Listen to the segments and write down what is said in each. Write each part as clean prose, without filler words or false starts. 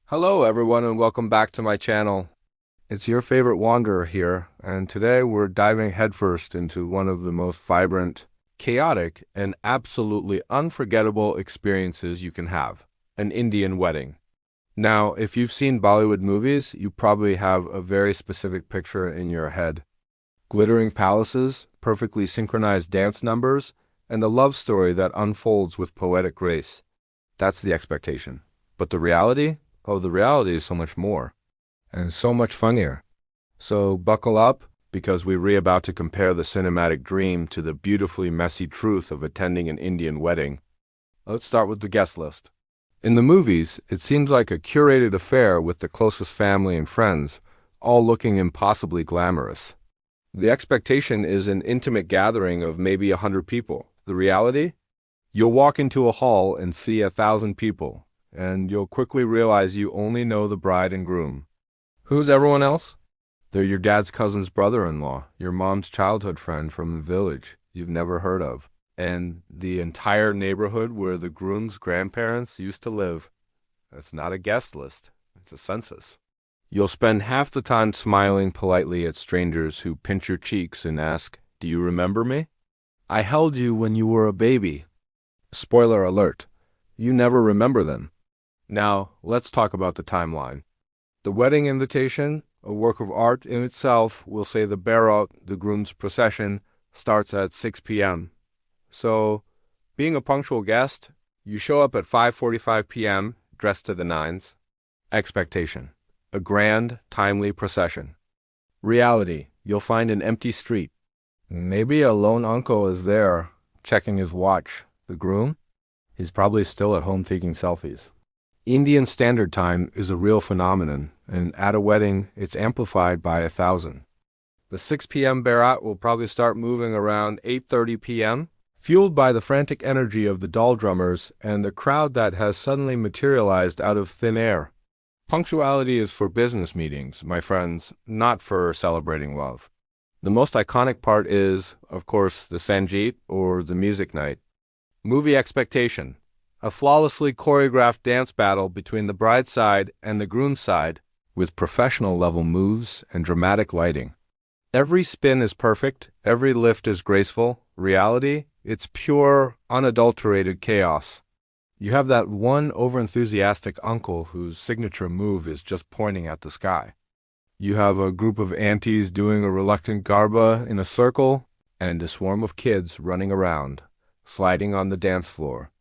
Hello everyone and welcome back to my channel. It's your favorite wanderer here, and today we're diving headfirst into one of the most vibrant, chaotic, and absolutely unforgettable experiences you can have, an Indian wedding. Now, if you've seen Bollywood movies, you probably have a very specific picture in your head. Glittering palaces, perfectly synchronized dance numbers, and a love story that unfolds with poetic grace. That's the expectation. But the reality? Oh, the reality is so much more, and so much funnier. So buckle up, because we're about to compare the cinematic dream to the beautifully messy truth of attending an Indian wedding. Let's start with the guest list. In the movies, it seems like a curated affair with the closest family and friends, all looking impossibly glamorous. The expectation is an intimate gathering of maybe 100 people. The reality? You'll walk into a hall and see 1,000 people, and you'll quickly realize you only know the bride and groom. Who's everyone else? They're your dad's cousin's brother-in-law, your mom's childhood friend from the village you've never heard of, and the entire neighborhood where the groom's grandparents used to live. That's not a guest list, it's a census. You'll spend half the time smiling politely at strangers who pinch your cheeks and ask, "Do you remember me? I held you when you were a baby." Spoiler alert, you never remember them. Now, let's talk about the timeline. The wedding invitation, a work of art in itself, will say the Bharat, the groom's procession, starts at 6 p.m. So, being a punctual guest, you show up at 5:45 p.m., dressed to the nines. Expectation: a grand, timely procession. Reality: you'll find an empty street. Maybe a lone uncle is there, checking his watch. The groom? He's probably still at home taking selfies. Indian Standard Time is a real phenomenon, and at a wedding, it's amplified by 1,000. The 6 p.m. Bharat will probably start moving around 8:30 p.m., fueled by the frantic energy of the doll drummers and the crowd that has suddenly materialized out of thin air. Punctuality is for business meetings, my friends, not for celebrating love. The most iconic part is, of course, the Sangeet, or the music night. Movie expectation: a flawlessly choreographed dance battle between the bride's side and the groom's side, with professional-level moves and dramatic lighting. Every spin is perfect, every lift is graceful. Reality? It's pure, unadulterated chaos. You have that one overenthusiastic uncle whose signature move is just pointing at the sky. You have a group of aunties doing a reluctant garba in a circle, and a swarm of kids running around, sliding on the dance floor.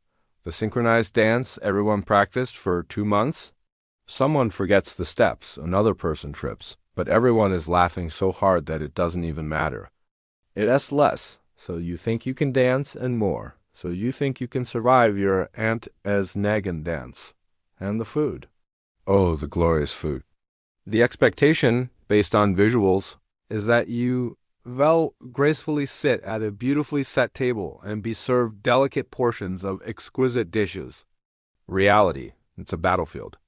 The synchronized dance everyone practiced for 2 months? Someone forgets the steps, another person trips, but everyone is laughing so hard that it doesn't even matter. It's less, so you think you can dance, and more, so you think you can survive your Aunt as Nagan dance. And the food. Oh, the glorious food. The expectation, based on visuals, is that you gracefully sit at a beautifully set table and be served delicate portions of exquisite dishes. Reality: it's a battlefield.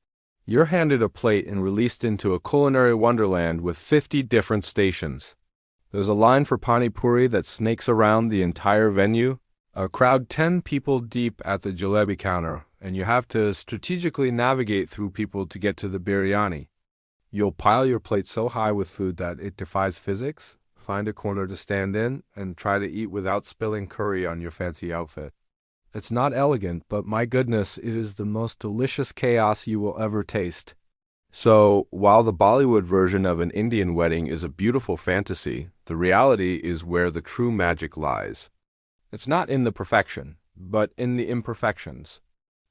You're handed a plate and released into a culinary wonderland with 50 different stations. There's a line for pani puri that snakes around the entire venue, a crowd 10 people deep at the jalebi counter, and you have to strategically navigate through people to get to the biryani. You'll pile your plate so high with food that it defies physics, find a corner to stand in, and try to eat without spilling curry on your fancy outfit. It's not elegant, but my goodness, it is the most delicious chaos you will ever taste. So, while the Bollywood version of an Indian wedding is a beautiful fantasy, the reality is where the true magic lies. It's not in the perfection, but in the imperfections.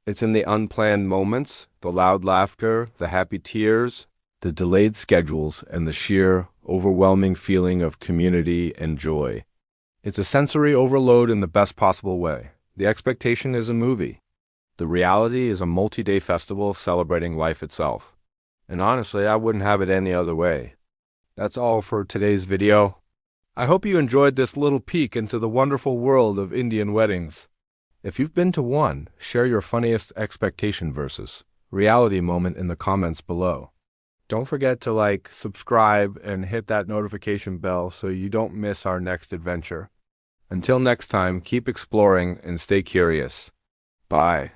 It's in the unplanned moments, the loud laughter, the happy tears, the delayed schedules, and the sheer, overwhelming feeling of community and joy. It's a sensory overload in the best possible way. The expectation is a movie. The reality is a multi-day festival celebrating life itself. And honestly, I wouldn't have it any other way. That's all for today's video. I hope you enjoyed this little peek into the wonderful world of Indian weddings. If you've been to one, share your funniest expectation versus reality moment in the comments below. Don't forget to like, subscribe, and hit that notification bell so you don't miss our next adventure. Until next time, keep exploring and stay curious. Bye.